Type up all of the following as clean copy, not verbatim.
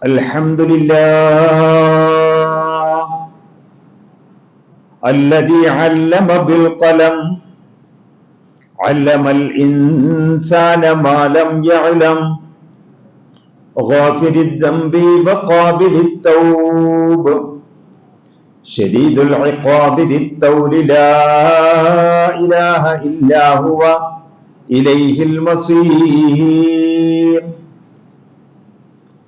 الحمد لله الذي علم بالقلم علم الإنسان ما لم يعلم غافر الذنب وقابل التوب شديد العقاب ذي الطول لا إله إلا هو إليه المصير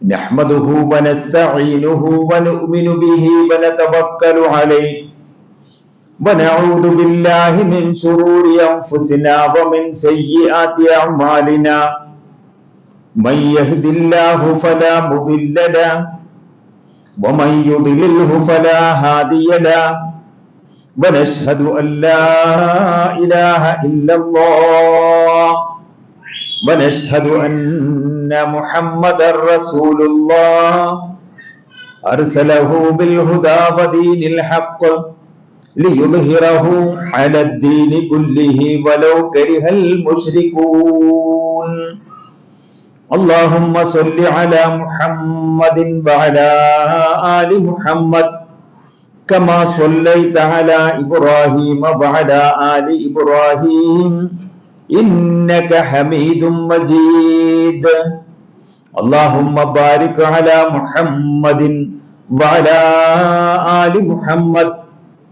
نحمده ونستعينه ونؤمن به ونتوكل عليه ونعوذ بالله من شرور أنفسنا ومن سيئات أعمالنا من يهد الله فلا مضل له ومن يضلله فلا هادي له ونشهد أن لا إله إلا الله ونشهد أن محمدا رسول الله أرسله بالهدى ودين الحق ليظهره على الدين كله ولو كره المشركون اللهم صل على محمد وعلى آل محمد كما صليت على إبراهيم وعلى آل إبراهيم إنك حميد مجيد اللهم بارك على محمد وعلى آل محمد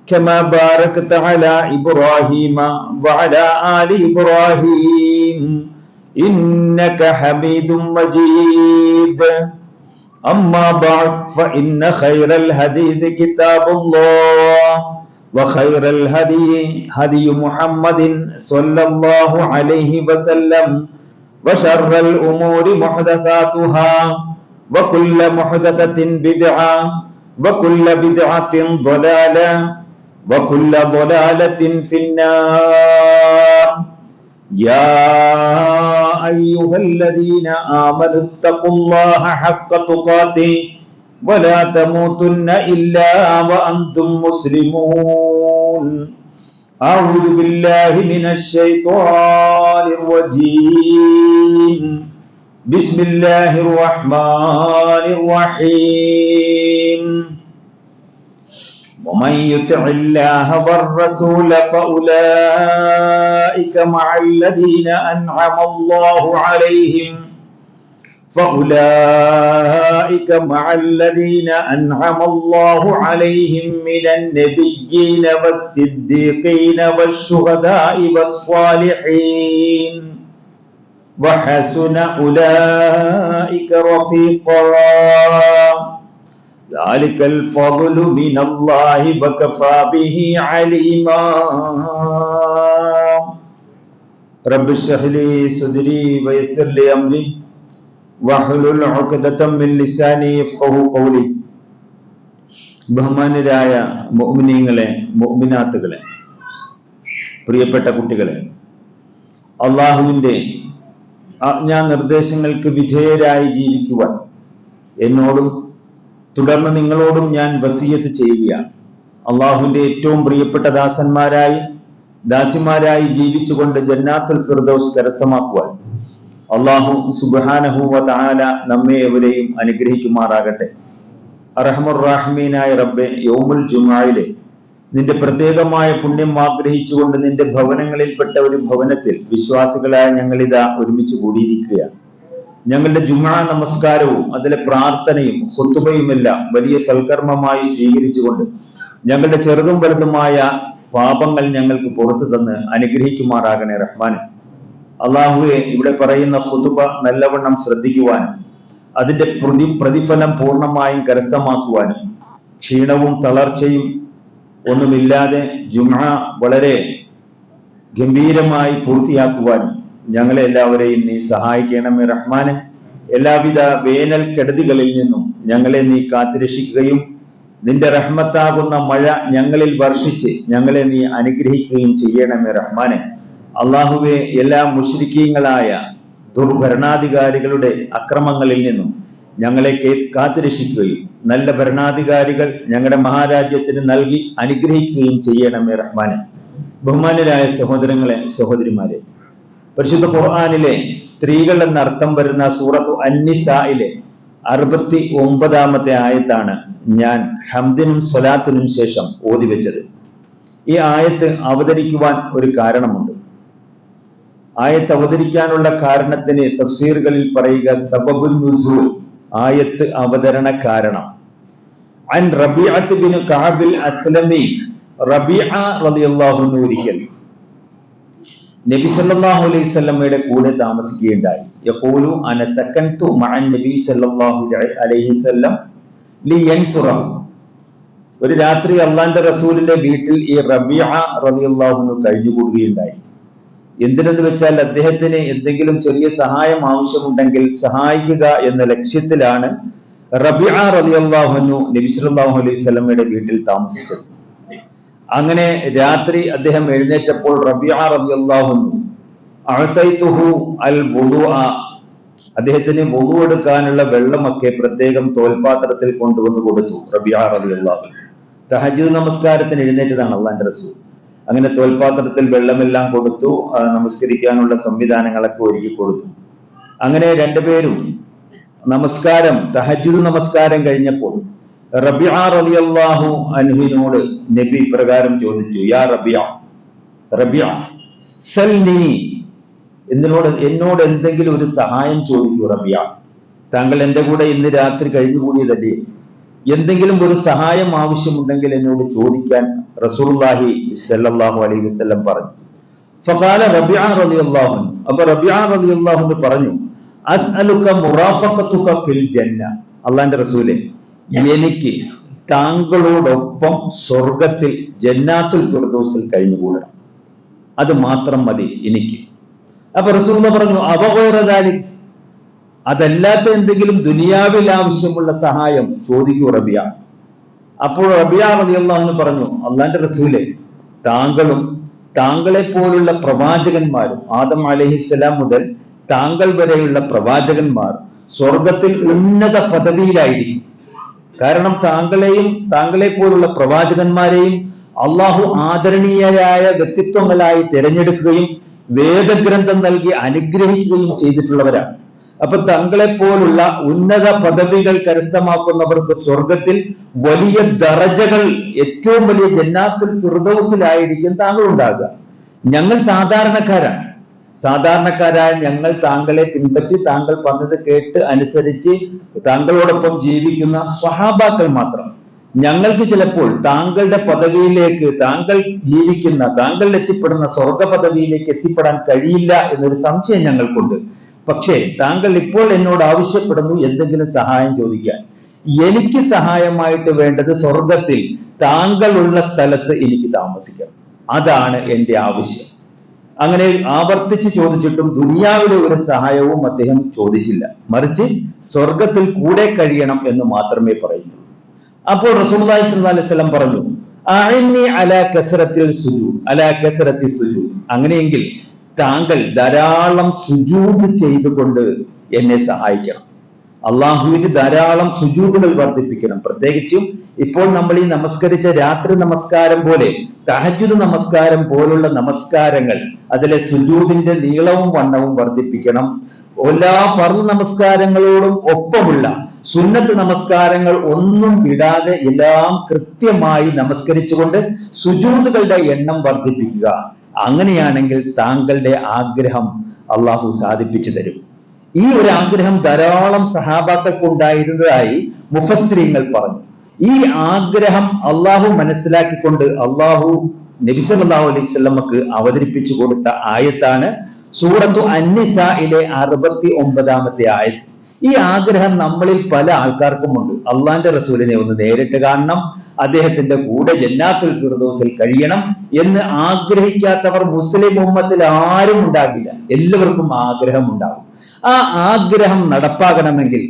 كما باركت على إبراهيم وعلى آل إبراهيم إنك حميد مجيد أما بعد فإن خير الحديث كتاب الله وخير الهدي هدي محمد صلى الله عليه وسلم وشر الأمور محدثاتها وكل محدثة بدعة وكل بدعة ضلالة وكل ضلالة في النار يا أيها الذين آمنوا اتقوا الله حق تقاته ولا تموتن إلا وأنتم مسلمون أعوذ بالله من الشيطان الرجيم بسم الله الرحمن الرحيم ومن يطع الله والرسول فأولئك مع الذين أنعم الله عليهم من النبيين والصديقين والشهداء والصالحين وحسن أولئك رفيقا ذلك الفضل من الله وكفى به عليما رب اشرح لي صدري ويسر لي أمري വഹ്ലുൽ ഉഖ്ദതം മിൻ ലിസാനി യഫ്ഖഹു ഖൗലി. ബഹുമാന്യരായ മുഅ്മിനീങ്ങളെ, മുഅ്മിനാത്തുകളെ, പ്രിയപ്പെട്ട കുട്ടികളെ, അല്ലാഹുവിന്റെ ആജ്ഞാനിർദ്ദേശങ്ങൾക്ക് വിധേയരായി ജീവിക്കുവാൻ എന്നോടും തുടർന്ന് നിങ്ങളോടും ഞാൻ വസിയത്ത് ചെയ്യുകയാണ്. അല്ലാഹുവിന്റെ ഏറ്റവും പ്രിയപ്പെട്ട ദാസിമാരായി ജീവിച്ചുകൊണ്ട് ജന്നാത്തുൽ ഫിർദൗസ് കരസ്ഥമാക്കുവാൻ അല്ലാഹു സുബ്ഹാനഹു വ തആല നമ്മെ എവരെയും അനുഗ്രഹിക്കുമാറാകട്ടെ. അർഹമുർ റഹീമീനായ റബ്ബേ, യൗമുൽ ജുമുഅയിലെ നിന്റെ പ്രത്യേകമായ പുണ്യം ആഗ്രഹിച്ചുകൊണ്ട് നിന്റെ ഭവനങ്ങളിൽപ്പെട്ട ഒരു ഭവനത്തിൽ വിശ്വാസികളായ ഞങ്ങളിതാ ഒരുമിച്ച് കൂടിയിരിക്കുകയാണ്. ഞങ്ങളുടെ ജുമുഅ നമസ്കാരവും അതിലെ പ്രാർത്ഥനയും ഖുതുബയുമെല്ലാം വലിയ സൽക്കർമ്മമായി സ്വീകരിച്ചുകൊണ്ട് ഞങ്ങളുടെ ചെറുതും വലുതുമായ പാപങ്ങൾ ഞങ്ങൾക്ക് പുറത്തു തന്ന് അനുഗ്രഹിക്കുമാറാകണേ റഹ്മാൻ. അള്ളാഹുവെ, ഇവിടെ പറയുന്ന ഖുതുബ നല്ലവണ്ണം ശ്രദ്ധിക്കുവാനും അതിന്റെ പ്രതിഫലം പൂർണ്ണമായും കരസ്ഥമാക്കുവാനും ക്ഷീണവും തളർച്ചയും ഒന്നുമില്ലാതെ ജുമുഅ വളരെ ഗംഭീരമായി പൂർത്തിയാക്കുവാനും ഞങ്ങളെ എല്ലാവരെയും നീ സഹായിക്കണമേ റഹ്മാനെ. എല്ലാവിധ വേനൽ കെടുതികളിൽ നിന്നും ഞങ്ങളെ നീ കാത്തുരക്ഷിക്കുകയും നിന്റെ റഹ്മത്താകുന്ന മഴ ഞങ്ങളിൽ വർഷിച്ച് ഞങ്ങളെ നീ അനുഗ്രഹിക്കുകയും ചെയ്യണമേ റഹ്മാനെ. അള്ളാഹുവെ, എല്ലാ മുശ്രിക്കീങ്ങളായ ദുർഭരണാധികാരികളുടെ അക്രമങ്ങളിൽ നിന്നും ഞങ്ങളെ കാത്തുരക്ഷിക്കുകയും നല്ല ഭരണാധികാരികൾ ഞങ്ങളുടെ മഹാരാജ്യത്തിന് നൽകി അനുഗ്രഹിക്കുകയും ചെയ്യണമേ റഹ്മാനെ. ബഹുമാന്യരായ സഹോദരങ്ങളെ, സഹോദരിമാരെ, പരിശുദ്ധ ഖുർആനിലെ സ്ത്രീകൾ എന്നർത്ഥം വരുന്ന സൂറത്തു അന്നിസായിലെ 69 ആയത്താണ് ഞാൻ ഹംദിനും സ്വലാത്തിനും ശേഷം ഓതിവെച്ചത്. ഈ ആയത്ത് അവതരിക്കുവാൻ ഒരു കാരണമുണ്ട്. ആയത്ത് അവതരിക്കാനുള്ള കാരണത്തിന് തഫ്സീറുകളിൽ പറയുക സബബുൻ നുസൂൽ, ആയത്ത് അവതരണ കാരണം. അൻ റബീഅത്ത് ബിൻ കഅബിൽ അസ്ലമി, റബീഅ റളിയല്ലാഹു അൻഹു ഒരിക്കൽ നബി സല്ലല്ലാഹു അലൈഹി വസല്ലമയുടെ കൂടെ താമസിക്കുകയുണ്ടായി. യഖൂലു അന സകൻതു മഅൻ നബി സല്ലല്ലാഹു അലൈഹി വസല്ലം ലിയൻസുറഹു. ഒരു രാത്രി അള്ളാന്റെ റസൂലിന്റെ വീട്ടിൽ ഈ റബീഅ റളിയല്ലാഹു അൻഹു കഴിഞ്ഞുകൂടുകയുണ്ടായി. എന്തിനെന്ന് വെച്ചാൽ അദ്ദേഹത്തിന് എന്തെങ്കിലും ചെറിയ സഹായം ആവശ്യമുണ്ടെങ്കിൽ സഹായിക്കുക എന്ന ലക്ഷ്യത്തിലാണ് റബീഅ റളിയല്ലാഹു അൻഹു നബി സല്ലല്ലാഹു അലൈഹി വസല്ലമയുടെ വീട്ടിൽ താമസിച്ചത്. അങ്ങനെ രാത്രി അദ്ദേഹം എഴുന്നേറ്റപ്പോൾ റബീഅ റളിയല്ലാഹു അൻഹു അഅതൈതുഹു അൽ വുദൂഅ, അദ്ദേഹത്തിന് വുദൂ എടുക്കാനുള്ള വെള്ളമൊക്കെ പ്രത്യേകം തോൽപാത്രത്തിൽ കൊണ്ടുവന്ന് കൊടുത്തു. റബീഅ റളിയല്ലാഹു അൻഹു തഹജ്ജുദ് നമസ്കാരത്തിന് എഴുന്നേറ്റതാണ് അള്ളാന്റെ റസൂൽ. അങ്ങനെ തോൽപാത്രത്തിൽ വെള്ളമെല്ലാം കൊടുത്തു, നമസ്കരിക്കാനുള്ള സംവിധാനങ്ങളൊക്കെ ഒരുക്കി കൊടുത്തു. അങ്ങനെ രണ്ടുപേരും നമസ്കാരം, തഹജ്ജുദ് നമസ്കാരം കഴിഞ്ഞപ്പോൾ റബീഅ റളിയല്ലാഹു അൻഹുവിനോട് നബി പ്രകാരം ചോദിച്ചു, യാ റബീഅ സൽനി, എന്നോട് എന്തെങ്കിലും ഒരു സഹായം ചോദിക്കൂ റബീഅ. താങ്കൾ എന്റെ കൂടെ ഇന്ന് രാത്രി കഴിഞ്ഞുകൂടിയതല്ലേ, എന്തെങ്കിലും ഒരു സഹായം ആവശ്യമുണ്ടെങ്കിൽ എന്നോട് ചോദിക്കാൻ റസൂലുള്ളാഹി സ്വല്ലല്ലാഹു അലൈഹി വസല്ലം പറഞ്ഞു. ഫഖാല റബീഅ റളിയല്ലാഹു അൻഹു, അപ്പോൾ റബീഅ റളിയല്ലാഹു അൻഹു പറഞ്ഞു, അസ്അലുക മുറാഫഖതുക ഫിൽ ജന്ന, അല്ലാഹുവിന്റെ റസൂലേ, എനിക്ക് താങ്കളോടൊപ്പം സ്വർഗത്തിൽ ജന്നാത്തുൽ ഫിർദൗസിൽ കഴിഞ്ഞുകൂടണം, അത് മാത്രം മതി എനിക്ക്. അപ്പൊ റസൂലുള്ളാഹി പറഞ്ഞു, അബഗൈറദാലിക്, അതല്ലാത്ത എന്തെങ്കിലും ദുനിയാവിൽ ആവശ്യമുള്ള സഹായം ചോദിക്കൂ റബീഅ. അപ്പോൾ റബീഅ റളിയല്ലാഹു അൻഹു പറഞ്ഞു, അല്ലാഹുവിന്റെ റസൂലേ, താങ്കളും താങ്കളെ പോലുള്ള പ്രവാചകന്മാരും ആദം അലൈഹിസ്സലാം മുതൽ താങ്കൾ വരെയുള്ള പ്രവാചകന്മാർ സ്വർഗത്തിൽ ഉന്നത പദവിയിലായിരിക്കും. കാരണം താങ്കളെയും താങ്കളെ പോലുള്ള പ്രവാചകന്മാരെയും അള്ളാഹു ആദരണീയരായ വ്യക്തിത്വങ്ങളായി തിരഞ്ഞെടുക്കുകയും വേദഗ്രന്ഥം നൽകി അനുഗ്രഹിക്കുകയും ചെയ്തിട്ടുള്ളവരാണ്. അപ്പൊ താങ്കളെ പോലുള്ള ഉന്നത പദവികൾ കരസ്ഥമാക്കുന്നവർക്ക് സ്വർഗത്തിൽ വലിയ ദറജകൾ, ഏറ്റവും വലിയ ജന്നാത്തുൽ ഫിർദൗസിലായിരിക്കും താങ്കൾ ഉണ്ടാകുക. ഞങ്ങൾ സാധാരണക്കാരായ ഞങ്ങൾ താങ്കളെ പിൻപറ്റി താങ്കൾ പറഞ്ഞത് കേട്ട് അനുസരിച്ച് താങ്കളോടൊപ്പം ജീവിക്കുന്ന സ്വഹാബാക്കൾ മാത്രം. ഞങ്ങൾക്ക് ചിലപ്പോൾ താങ്കളുടെ പദവിയിലേക്ക്, താങ്കൾ ജീവിക്കുന്ന, താങ്കൾ എത്തിപ്പെടുന്ന സ്വർഗ പദവിയിലേക്ക് എത്തിപ്പെടാൻ കഴിയില്ല എന്നൊരു സംശയം ഞങ്ങൾക്കുണ്ട്. പക്ഷേ താങ്കൾ ഇപ്പോൾ എന്നോട് ആവശ്യപ്പെടുന്നു എന്തെങ്കിലും സഹായം ചോദിക്കാൻ. എനിക്ക് സഹായമായിട്ട് വേണ്ടത് സ്വർഗത്തിൽ താങ്കൾ ഉള്ള സ്ഥലത്ത് എനിക്ക് താമസിക്കണം, അതാണ് എന്റെ ആവശ്യം. അങ്ങനെ ആവർത്തിച്ച് ചോദിച്ചിട്ടും ദുനിയാവിലെ ഒരു സഹായവും അദ്ദേഹം ചോദിച്ചില്ല, മറിച്ച് സ്വർഗത്തിൽ കൂടെ കഴിയണം എന്ന് മാത്രമേ പറയുന്നു. അപ്പോൾ റസൂലുള്ളാഹി സ്വല്ലല്ലാഹു അലൈഹി വസല്ലം പറഞ്ഞു, അഇന്നി അലാ കസറത്തിൽ സുജൂദ്, അങ്ങനെയെങ്കിൽ താങ്കൾ ധാരാളം സുജൂദ് ചെയ്തുകൊണ്ട് എന്നെ സഹായിക്കണം. അള്ളാഹുവിന് ധാരാളം സുജൂദുകൾ വർദ്ധിപ്പിക്കണം. പ്രത്യേകിച്ചും ഇപ്പോൾ നമ്മൾ ഈ നമസ്കരിച്ച രാത്രി നമസ്കാരം പോലെ, തഹജ്ജുദ് നമസ്കാരം പോലുള്ള നമസ്കാരങ്ങൾ, അതിലെ സുജൂദിന്റെ നീളവും വണ്ണവും വർദ്ധിപ്പിക്കണം. എല്ലാ ഫർദ് നമസ്കാരങ്ങളോടും ഒപ്പമുള്ള സുന്നത്ത് നമസ്കാരങ്ങൾ ഒന്നും വിടാതെ എല്ലാം കൃത്യമായി നമസ്കരിച്ചുകൊണ്ട് സുജൂദുകളുടെ എണ്ണം വർദ്ധിപ്പിക്കുക. അങ്ങനെയാണെങ്കിൽ താങ്കളുടെ ആഗ്രഹം അള്ളാഹു സാധിപ്പിച്ചു തരും. ഈ ഒരു ആഗ്രഹം ധാരാളം സഹാബാക്കൾക്ക് ഉണ്ടായിരുന്നതായി മുഫസ്സിരീങ്ങൾ പറഞ്ഞു. ഈ ആഗ്രഹം അള്ളാഹു മനസ്സിലാക്കിക്കൊണ്ട് അള്ളാഹു നബി സല്ലല്ലാഹു അലൈഹി വസല്ലമക്ക് അവതരിപ്പിച്ചു കൊടുത്ത ആയത്താണ് സൂറത്തു അൻ-നിസായിലെ 69-ാമത്തെ ആയത്ത്. ഈ ആഗ്രഹം നമ്മളിൽ പല ആൾക്കാർക്കും ഉണ്ട്. അള്ളാന്റെ റസൂലിനെ ഒന്ന് നേരിട്ട് കാണണം, അദ്ദേഹത്തിന്റെ കൂടെ ജന്നാത്തുൽ ഫിർദൗസിൽ കഴിയണം എന്ന് ആഗ്രഹിക്കാത്തവർ മുസ്ലിം ഉമ്മത്തിൽ ആരും ഉണ്ടാകില്ല. എല്ലാവർക്കും ആഗ്രഹം ഉണ്ടാകും. ആ ആഗ്രഹം നടപ്പാകണമെങ്കിൽ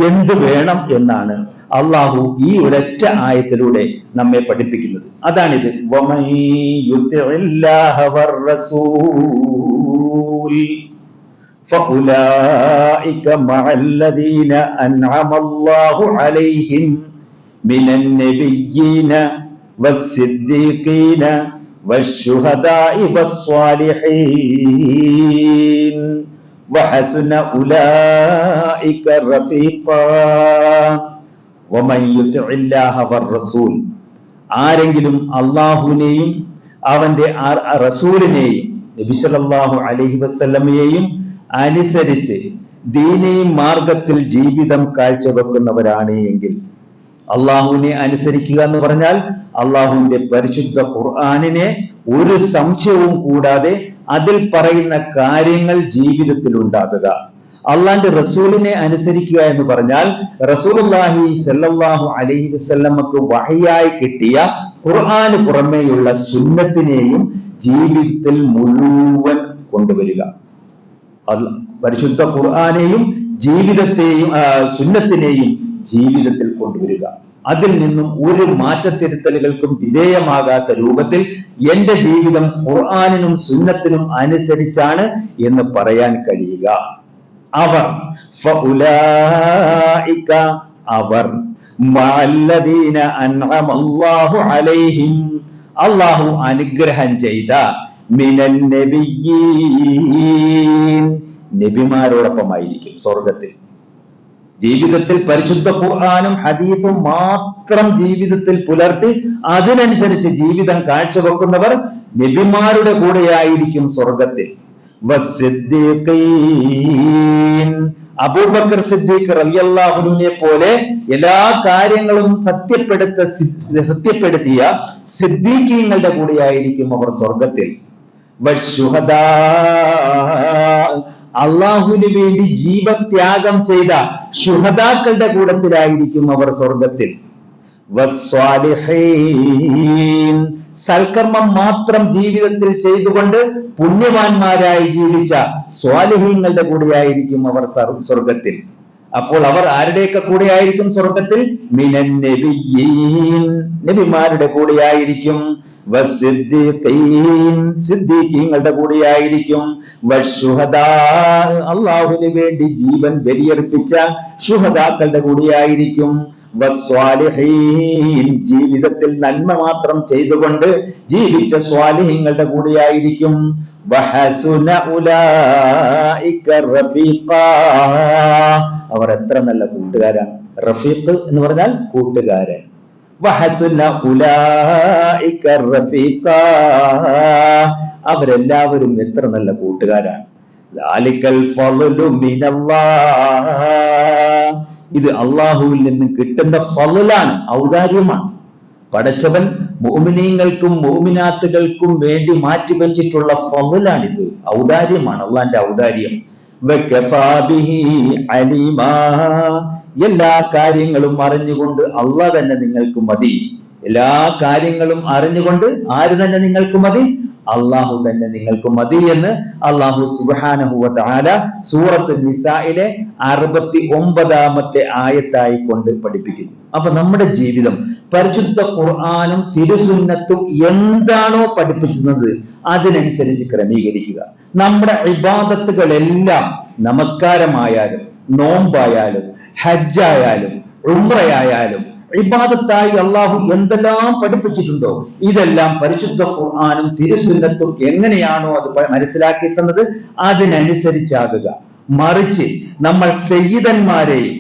എന്ത് വേണം എന്നാണ് അള്ളാഹു ഈ ഒരൊറ്റ ആയത്തിലൂടെ നമ്മെ പഠിപ്പിക്കുന്നത്. അതാണിത്. വമൻ യുതിഇല്ലാഹ വർ-റസൂൽ ഫഉലൈക മഅല്ലദീന അൻഅമല്ലാഹു അലൈഹിം മിനൻ നബിയ്യീന വസ്സിദ്ദീഖീന വശുഹദാഇ വസ്സാലിഹീൻ വഹസുന ഉലൈക റഫീഖാ വമൻ യുതിഇല്ലാഹ വറസൂൽ. ആരെങ്കിലും അള്ളാഹുവിനെയും അവന്റെ റസൂലിനെയും നബി സല്ലല്ലാഹു അലൈഹി വസല്ലമയെയും അനുസരിച്ച് ദീനീ മാർഗത്തിൽ ജീവിതം കാഴ്ചവെക്കുന്നവരാണ് എങ്കിൽ, അള്ളാഹുവിനെ അനുസരിക്കുക എന്ന് പറഞ്ഞാൽ അള്ളാഹുവിന്റെ പരിശുദ്ധ ഖുർആനിനെ ഒരു സംശയവും കൂടാതെ അതിൽ പറയുന്ന കാര്യങ്ങൾ ജീവിതത്തിൽ ഉണ്ടാകുക. അള്ളാന്റെ റസൂലിനെ അനുസരിക്കുക എന്ന് പറഞ്ഞാൽ റസൂലുള്ളാഹി സ്വല്ലല്ലാഹു അലൈഹി വസല്ലമക്ക് വഹയായി കിട്ടിയ ഖുർആന് പുറമേയുള്ള സുന്നത്തിനെയും ജീവിതത്തിൽ മുഴുവൻ കൊണ്ടുവരിക. പരിശുദ്ധ ഖുർആനെയും ജീവിതത്തെയും സുന്നത്തിനെയും ജീവിതത്തിൽ കൊണ്ടുവരിക. അതിൽ നിന്നും ഒരു മാറ്റത്തിരുത്തലുകൾക്കും വിധേയമാകാത്ത രൂപത്തിൽ എന്റെ ജീവിതം ഖുർആനിനും സുന്നത്തിനും അനുസരിച്ചാണ് എന്ന് പറയാൻ കഴിയുക. അവർ ഫഉലൈക അവർ മഅല്ലദീന അൻഅമല്ലാഹു അലൈഹിം അല്ലാഹു അനുഗ്രഹം ചെയ്ത മിനൻ നബിയ്യീൻ നബിമാരോടൊപ്പമായിരിക്കും സ്വർഗത്തിൽ. ജീവിതത്തിൽ പരിശുദ്ധ ഖുർആനും ഹദീസും മാത്രം ജീവിതത്തിൽ പുലർത്തി അതിനനുസരിച്ച് ജീവിതം കാഴ്ചവെക്കുന്നവർ നബിമാരുടെ കൂടെയായിരിക്കും സ്വർഗത്തിൽ. വസ്സിദ്ദീഖീൻ അബൂബക്കർ സിദ്ദീഖ് റളിയല്ലാഹു അൻഹുവിനെ പോലെ എല്ലാ കാര്യങ്ങളും സത്യപ്പെടുത്തിയ സിദ്ദീഖീങ്ങളുടെ കൂടെയായിരിക്കും അവർ സ്വർഗത്തിൽ. വശുഹദാ അള്ളാഹുവിന് വേണ്ടി ജീവത്യാഗം ചെയ്ത ശുഹദാക്കളുടെ കൂട്ടത്തിലായിരിക്കും അവർ സ്വർഗത്തിൽ. വസ്വാലിഹീൻ സൽക്കർമ്മം മാത്രം ജീവിതത്തിൽ ചെയ്തുകൊണ്ട് പുണ്യവാന്മാരായി ജീവിച്ച സ്വാലിഹീങ്ങളുടെ കൂടെയായിരിക്കും അവർ സ്വർഗത്തിൽ. അപ്പോൾ അവർ ആരുടെയൊക്കെ കൂടെയായിരിക്കും സ്വർഗത്തിൽ? മിനൻ നബിയ്യീൻ നബിമാരുടെ കൂടെയായിരിക്കും. വസ്സിദ്ദീഖീൻ സിദ്ദീഖീങ്ങളുടെ കൂടെയായിരിക്കും. വശുഹദാ അള്ളാഹുവിന് വേണ്ടി ജീവൻ ബലിയർപ്പിച്ച ശുഹദാക്കളുടെ കൂടെയായിരിക്കും. വസ്വാലിഹീൻ ജീവിതത്തിൽ നന്മ മാത്രം ചെയ്തുകൊണ്ട് ജീവിച്ച സ്വാലിഹീങ്ങളുടെ കൂടെയായിരിക്കും. വഹസുന ഉലൈക റഫീഖാ അവർ എത്ര നല്ല കൂട്ടുകാരാണ്. റഫീഖ് എന്ന് പറഞ്ഞാൽ കൂട്ടുകാരൻ. വഹസുന ഉലൈക റഫീഖാ അവരെല്ലാവരും എത്ര നല്ല കൂട്ടുകാരാണ്. ദാലികൽ ഫളലു മിനല്ലാഹ് ഇത് അള്ളാഹുവിൽ നിന്ന് കിട്ടുന്ന ഫളലാണ്, ഔദാര്യമാണ്. പടച്ചവൻ മുഅ്മിനീങ്ങൾക്കും മുഅ്മിനാത്തുകൾക്കും വേണ്ടി മാറ്റിവെച്ചിട്ടുള്ള ഫളലാണിത്, ഔദാര്യമാണ്, അള്ളാന്റെ ഔദാര്യം. വകഫാ ബിഹി അലീമാ എല്ലാ കാര്യങ്ങളും അറിഞ്ഞുകൊണ്ട് അള്ളാഹ് തന്നെ നിങ്ങൾക്ക് മതി. എല്ലാ കാര്യങ്ങളും അറിഞ്ഞുകൊണ്ട് ആര് തന്നെ നിങ്ങൾക്ക് മതി? അള്ളാഹു തന്നെ നിങ്ങൾക്ക് മതി എന്ന് അള്ളാഹു സുബ്ഹാനഹു വ തആല സൂറത്ത് നിസായിലെ 69-ാമത്തെ ആയത്തായി കൊണ്ട് പഠിപ്പിക്കുന്നു. അപ്പൊ നമ്മുടെ ജീവിതം പരിശുദ്ധ ഖുർആനും തിരുസുന്നത്തും എന്താണോ പഠിപ്പിക്കുന്നത് അതിനനുസരിച്ച് ക്രമീകരിക്കുക. നമ്മുടെ ഇബാദത്തുകളെല്ലാം നമസ്കാരമായാലും നോമ്പായാലും ഹജ്ജായാലും ഉംറയായാലും ഇബാദത്തായി അള്ളാഹു എന്തെല്ലാം പഠിപ്പിച്ചിട്ടുണ്ടോ ഇതെല്ലാം പരിശുദ്ധ ഖുർആനും തിരുസുന്നത്തും എങ്ങനെയാണോ അത് മനസ്സിലാക്കി തന്നത് അതിനനുസരിച്ചാകുക. മറിച്ച് നമ്മൾ സയ്യിദന്മാരെയും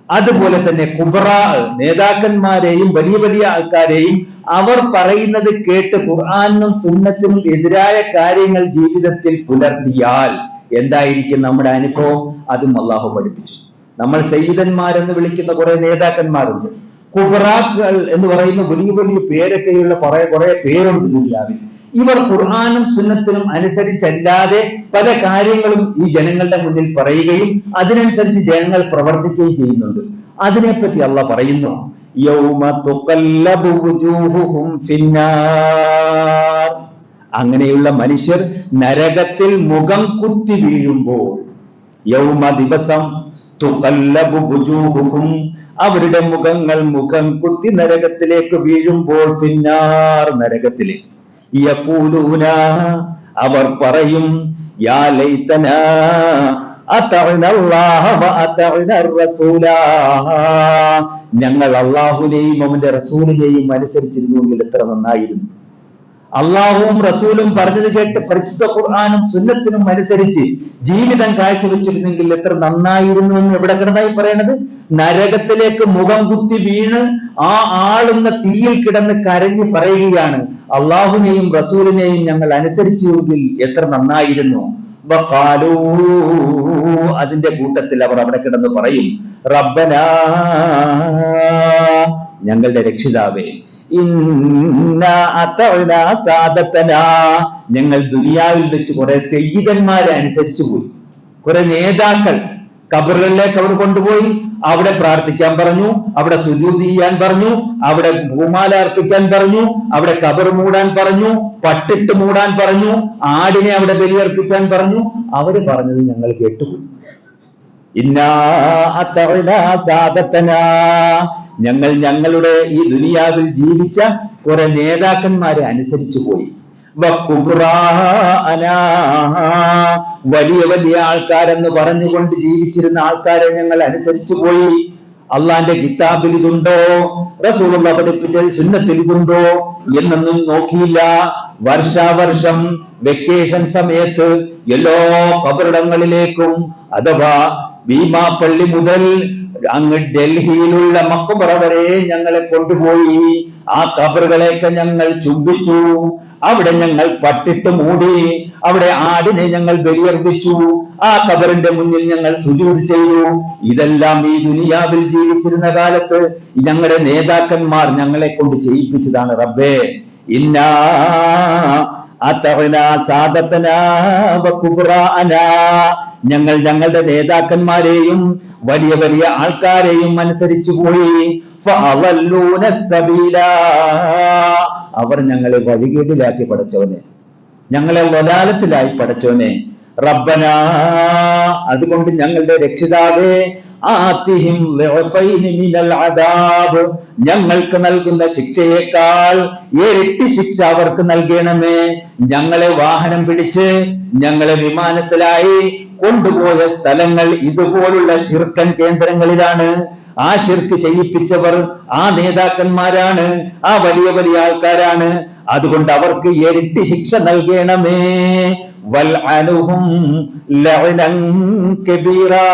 അതുപോലെ തന്നെ കുബറാ നേതാക്കന്മാരെയും വലിയ വലിയ ആൾക്കാരെയും അവർ പറയുന്നത് കേട്ട് ഖുർആനും സുന്നത്തിനും എതിരായ കാര്യങ്ങൾ ജീവിതത്തിൽ പുലർത്തിയാൽ എന്തായിരിക്കും നമ്മുടെ അനുഭവം? അതും അള്ളാഹു പഠിപ്പിച്ചു. നമ്മൾ സയ്യിദന്മാരെന്ന് വിളിക്കുന്ന കുറെ നേതാക്കന്മാരുണ്ട്. കുബറാക്കൾ എന്ന് പറയുന്ന വലിയ വലിയ പേരൊക്കെയുള്ള കുറെ പേരുണ്ട് ദുനിയാവിൽ. ഇവർ ഖുർആനും സുന്നത്തിനും അനുസരിച്ചല്ലാതെ പല കാര്യങ്ങളും ഈ ജനങ്ങളുടെ മുന്നിൽ പറയുകയും അതിനനുസരിച്ച് ജനങ്ങൾ പ്രവർത്തിക്കുകയും ചെയ്യുന്നുണ്ട്. അതിനെപ്പറ്റി അള്ളാഹ് പറയുന്നു, യൗമ തുഖല്ലബു വുജൂഹുഹും ഫിന്നാർ അങ്ങനെയുള്ള മനുഷ്യർ നരകത്തിൽ മുഖം കുത്തി വീഴുമ്പോൾ, യൗമ ദിവസം തുഖല്ലബു വുജൂഹുഹും അവരുടെ മുഖങ്ങൾ മുഖം കുത്തി നരകത്തിലേക്ക് വീഴുമ്പോൾ, ഫിന്നാർ നരകത്തിലേക്ക്. യഖൂലൂന അവർ പറയും, യാ ലൈതനാ അതഅനല്ലാഹ വ അതഅനർ റസൂലാ ഞങ്ങൾ അല്ലാഹുവിനെയും അവന്റെ റസൂലിനെയും അനുസരിച്ചിരുന്നുവെങ്കിൽ എത്ര നന്നായിരുന്നു. അള്ളാഹുവും റസൂലും പറഞ്ഞത് കേട്ട് പരിശുദ്ധ ഖുർആനും സുന്നത്തിനും അനുസരിച്ച് ജീവിതം കാഴ്ചവെച്ചിരുന്നെങ്കിൽ എത്ര നന്നായിരുന്നു എന്ന് എവിടെ കിടന്നായി പറയണത്? നരകത്തിലേക്ക് മുഖം കുത്തി വീണ് ആ ആളുന്ന തീയിൽ കിടന്ന് കരഞ്ഞു പറയുകയാണ്, അള്ളാഹുവിനെയും റസൂലിനെയും ഞങ്ങൾ അനുസരിച്ചുവെങ്കിൽ എത്ര നന്നായിരുന്നു. അതിന്റെ കൂട്ടത്തിൽ അവർ അവിടെ കിടന്ന് പറയും, റബ്ബനാ, ഞങ്ങളുടെ രക്ഷിതാവേ, ഞങ്ങൾ ദുനിയാവിൽ വെച്ച് കുറെ സയ്യിദന്മാരെ അനുസരിച്ചു പോയി. കുറെ നേതാക്കൾ ഖബറുകളിലേക്ക് അവർ കൊണ്ടുപോയി, അവിടെ പ്രാർത്ഥിക്കാൻ പറഞ്ഞു, അവിടെ സുജൂദ് ചെയ്യാൻ പറഞ്ഞു, അവിടെ ഭൂമാല അർപ്പിക്കാൻ പറഞ്ഞു, അവിടെ ഖബർ മൂടാൻ പറഞ്ഞു, പട്ടിട്ട് മൂടാൻ പറഞ്ഞു, ആടിനെ അവിടെ ബലിയർപ്പിക്കാൻ പറഞ്ഞു. അവര് പറഞ്ഞത് ഞങ്ങൾ കേട്ടുപോയി. ഞങ്ങൾ ഞങ്ങളുടെ ഈ ദുനിയാവിൽ ജീവിച്ച കുറെ നേതാക്കന്മാരെ അനുസരിച്ചു പോയി. വലിയ വലിയ ആൾക്കാരെന്ന് പറഞ്ഞുകൊണ്ട് ജീവിച്ചിരുന്ന ആൾക്കാരെ ഞങ്ങൾ അനുസരിച്ചു പോയി. അള്ളാന്റെ കിതാബിൽ ഇതുണ്ടോ, റസൂലുള്ളാഹി പഠിപ്പിച്ച സുന്നത്തിൽ ഇതുണ്ടോ എന്നൊന്നും നോക്കിയില്ല. വർഷാവർഷം വെക്കേഷൻ സമയത്ത് എല്ലാ ഖബറിടങ്ങളിലേക്കും, അഥവാ ഭീമാപ്പള്ളി മുതൽ അങ്ങ് ഡൽഹിയിലുള്ള മഖ്ബറ വരെ ഞങ്ങളെ കൊണ്ടുപോയി. ആ ഖബറുകളെയൊക്കെ ഞങ്ങൾ ചുംബിച്ചു, അവിടെ ഞങ്ങൾ പട്ടിട്ട് മൂടി, അവിടെ ആടിനെ ഞങ്ങൾ ബലിയർപ്പിച്ചു, ആ ഖബറിന്റെ മുന്നിൽ ഞങ്ങൾ സുജൂദ് ചെയ്തു. ഇതെല്ലാം ഈ ദുനിയാവിൽ ജീവിച്ചിരുന്ന കാലത്ത് ഞങ്ങളുടെ നേതാക്കന്മാർ ഞങ്ങളെ കൊണ്ട് ചെയ്യിപ്പിച്ചതാണ്. റബ്ബേ, ഇന്നാ അതഅനാ സാദതനാ വകുബ്റാഅനാ, ഞങ്ങൾ ഞങ്ങളുടെ നേതാക്കന്മാരെയും വലിയ വലിയ ആൾക്കാരെയും അനുസരിച്ചു പോയി. ഫഅളല്ലൂന സബീലാ, അവർ ഞങ്ങളെ വഴികേടിലാക്കി പടച്ചവനെ, ഞങ്ങളെ വലാലത്തിലായി പടച്ചവനെ. റബ്ബനാ, അതുകൊണ്ട് ഞങ്ങളുടെ രക്ഷിതാവേ, ആതിഹിം ളിഅഫൈനി മിനൽ അദാബ്, ഞങ്ങൾക്ക് നൽകുന്ന ശിക്ഷയേക്കാൾ ഇരട്ടി ശിക്ഷ അവർക്ക് നൽകണമേ. ഞങ്ങളെ വാഹനം പിടിച്ച് ഞങ്ങളെ വിമാനത്തിലായി കൊണ്ടുപോയ സ്ഥലങ്ങൾ ഇതുപോലുള്ള ശിർക്കൻ കേന്ദ്രങ്ങളിലാണ്. ആ ശിർക്ക് ചെയ്യിപ്പിച്ചവർ ആ നേതാക്കന്മാരാണ്, ആ വലിയ വലിയ ആൾക്കാരാണ്. അതുകൊണ്ട് അവർക്ക് ഇരട്ടി ശിക്ഷ നൽകണമേ. വൽഅനുഹും ലഅനൻ കബീറാ,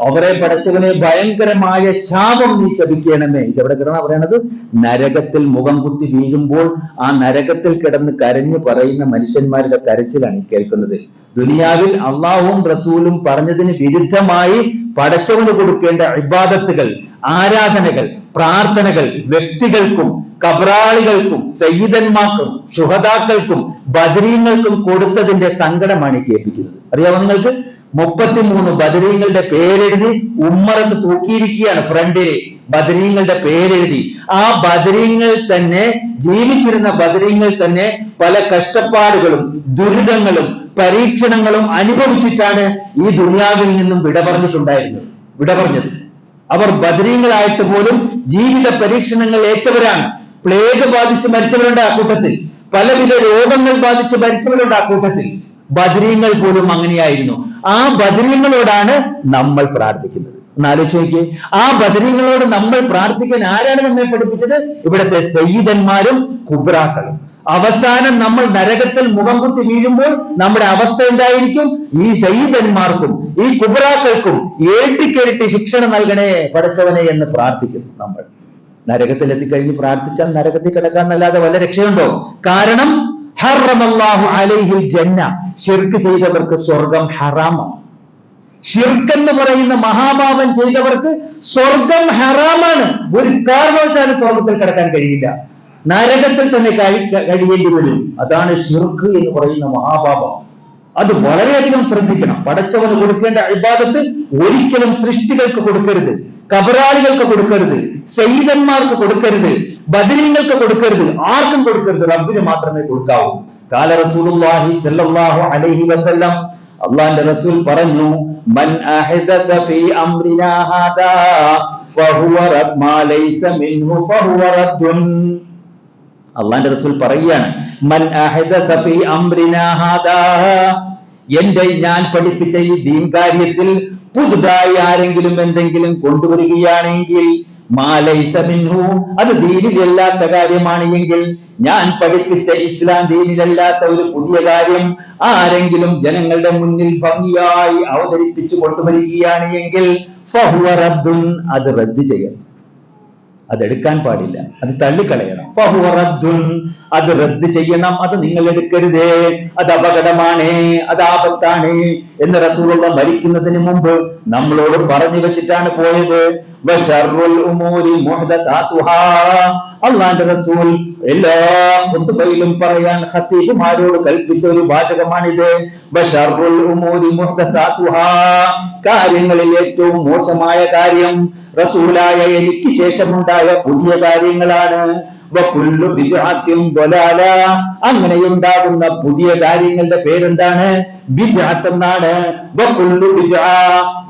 അവരെ പടച്ചവനെ ഭയങ്കരമായ ശാപം നീ ശപിക്കണമേ. ഇതെവിടെ കിടന്നാ പറയണത്? നരകത്തിൽ മുഖം കുത്തി വീഴുമ്പോൾ ആ നരകത്തിൽ കിടന്ന് കരഞ്ഞു പറയുന്ന മനുഷ്യന്മാരുടെ കരച്ചിലാണ് കേൾക്കുന്നത്. ദുനിയാവിൽ അള്ളാഹുവും റസൂലും പറഞ്ഞതിന് വിരുദ്ധമായി പടച്ചവന് കൊടുക്കേണ്ട ഇബാദത്തുകൾ, ആരാധനകൾ, പ്രാർത്ഥനകൾ വ്യക്തികൾക്കും കബറാളികൾക്കും സയ്യിദന്മാർക്കും ശുഹദാക്കൾക്കും ബദരീങ്ങൾക്കും കൊടുത്തതിന്റെ സങ്കടമാണ് കേൾപ്പിക്കുന്നത്. അറിയാമോ നിങ്ങൾക്ക്? 33 ബദരീങ്ങളുടെ പേരെഴുതി ഉമ്മറത്ത് തൂക്കിയിരിക്കുകയാണ്. ഫ്രണ്ടില് ബദരീങ്ങളുടെ പേരെഴുതി. ആ ബദരീങ്ങൾ തന്നെ, ജീവിച്ചിരുന്ന ബദരീങ്ങൾ തന്നെ പല കഷ്ടപ്പാടുകളും ദുരിതങ്ങളും പരീക്ഷണങ്ങളും അനുഭവിച്ചിട്ടാണ് ഈ ദുനിയാവിൽ നിന്നും വിട പറഞ്ഞത്. അവർ ബദരീങ്ങളായിട്ട് പോലും ജീവിത പരീക്ഷണങ്ങൾ ഏറ്റവരാണ്. പ്ലേഗ് ബാധിച്ച് മരിച്ചവരുണ്ട് ആ കൂട്ടത്തിൽ, പലവിധ രോഗങ്ങൾ ബാധിച്ച് മരിച്ചവരുണ്ട് ആ കൂട്ടത്തിൽ. ബദരീങ്ങൾ പോലും അങ്ങനെയായിരുന്നു. ആ ബദരീങ്ങളോടാണ് നമ്മൾ പ്രാർത്ഥിക്കുന്നത്. ഒന്ന് ആലോചിച്ച് നോക്കിയേ, ആ ബദരീങ്ങളോട് നമ്മൾ പ്രാർത്ഥിക്കാൻ ആരാണ് നമ്മെ പഠിപ്പിച്ചത്? ഇവിടുത്തെ സയ്യിദന്മാരും കുബ്രാക്കളും. അവസാനം നമ്മൾ നരകത്തിൽ മുഖം കുത്തി വീഴുമ്പോൾ നമ്മുടെ അവസ്ഥ എന്തായിരിക്കും? ഈ സയ്യിദന്മാർക്കും ഈ കുബ്രാക്കൾക്കും ഇരട്ടിക്കിരട്ടി ശിക്ഷ നൽകണേ പടച്ചവനെ എന്ന് പ്രാർത്ഥിക്കുന്നു. നമ്മൾ നരകത്തിൽ എത്തിക്കഴിഞ്ഞ് പ്രാർത്ഥിച്ചാൽ നരകത്തിൽ കിടക്കാന്നല്ലാതെ വല്ല രക്ഷയുണ്ടോ? കാരണം ഹറമല്ലാഹു അലൈഹിൽ ജന്ന, ശിർക്ക് ചെയ്തവർക്ക് സ്വർഗം ഹറാമാണ്. ഷിർക്ക് എന്ന് പറയുന്ന മഹാപാപം ചെയ്തവർക്ക് സ്വർഗം ഹറാമാണ്. ഒരു കാരണവശാലും സ്വർഗത്തിൽ കിടക്കാൻ കഴിയില്ല, നരകത്തിൽ തന്നെ കഴിയേണ്ടി വരും. അതാണ് ഷിർക്ക് എന്ന് പറയുന്ന മഹാപാപം. അത് വളരെയധികം ശ്രദ്ധിക്കണം. പടച്ചവന് കൊടുക്കേണ്ട ഇബാദത്ത് ഒരിക്കലും സൃഷ്ടികൾക്ക് കൊടുക്കരുത്, കബറാളികൾക്ക് കൊടുക്കരുത്, സയ്യിദന്മാർക്ക് കൊടുക്കരുത്, ബദരീങ്ങൾക്ക് കൊടുക്കരുത്, ആർക്കും കൊടുക്കരുത്. റബ്ബിന് മാത്രമേ കൊടുക്കാവൂ. ഖാല റസൂലുള്ളാഹി സ്വല്ലല്ലാഹു അലൈഹി വസല്ലം, അല്ലാഹുവിന്റെ റസൂൽ പറഞ്ഞു, മൻ അഹദത ഫീ അംരിനാ ഹാദാ ഫഹുവ റദ്ദ് മാ ലൈസ മിൻഹു ഫഹുവ റദ്ദുൻ. അല്ലാഹുവിന്റെ റസൂൽ പറയുകയാണ്, മൻ അഹദത ഫീ അംരിനാ ഹാദാ, ഞാൻ പഠിപ്പിച്ച ഈ ദീൻ കാര്യത്തിൽ പുതുതായി ആരെങ്കിലും എന്തെങ്കിലും കൊണ്ടുവരികയാണെങ്കിൽ മാ ലൈസ മിൻഹു, അത് ദീനിലല്ലാത്ത കാര്യമാണ് എങ്കിൽ, ഞാൻ പഠിപ്പിച്ച ഇസ്ലാം ദീനിലല്ലാത്ത ഒരു പുതിയ കാര്യം ആരെങ്കിലും ജനങ്ങളുടെ മുന്നിൽ ഭംഗിയായി അവതരിപ്പിച്ചു കൊണ്ടുവരികയാണ് എങ്കിൽ ഫഹുവ റദ്ദുൻ, അത് റദ്ദ് ചെയ്യണം, അതെടുക്കാൻ പാടില്ല, അത് തള്ളിക്കളയണം. ഫഹുവ റദ്ദുൻ, അത് റദ്ദ് ചെയ്യണം, അത് നിങ്ങൾ എടുക്കരുതേ, അത് അപകടമാണ്, അത് ആപത്താണ് എന്ന് റസൂലുള്ള മരിക്കുന്നതിന് മുമ്പ് നമ്മളോട് പറഞ്ഞു വെച്ചിട്ടാണ് പോയത്. വശർറുൽ ഉമൂരി മുഹ്ദസാതുഹാ, അല്ലാഹുവിന്റെ റസൂൽ എല്ലാ ഖുതുബയിലും പറയാൻ ഖതീബുമാരോട് കൽപ്പിച്ച ഒരു വാചകമാണിത്. വശർറുൽ ഉമൂരി മുഹ്ദസാതുഹാ, കാര്യങ്ങളിൽ ഏറ്റവും മോശമായ കാര്യം റസൂലായ എനിക്ക് ശേഷമുണ്ടായ പുതിയ കാര്യങ്ങളാണ്. വകുല്ലു ബിദ്അത്തിൻ ദലാല, അങ്ങനെയുണ്ടാകുന്ന പുതിയ കാര്യങ്ങളുടെ പേരെന്താണ്? ബിദ്അത്ത് എന്നാണ്. വകുല്ലു ബിദ്അ,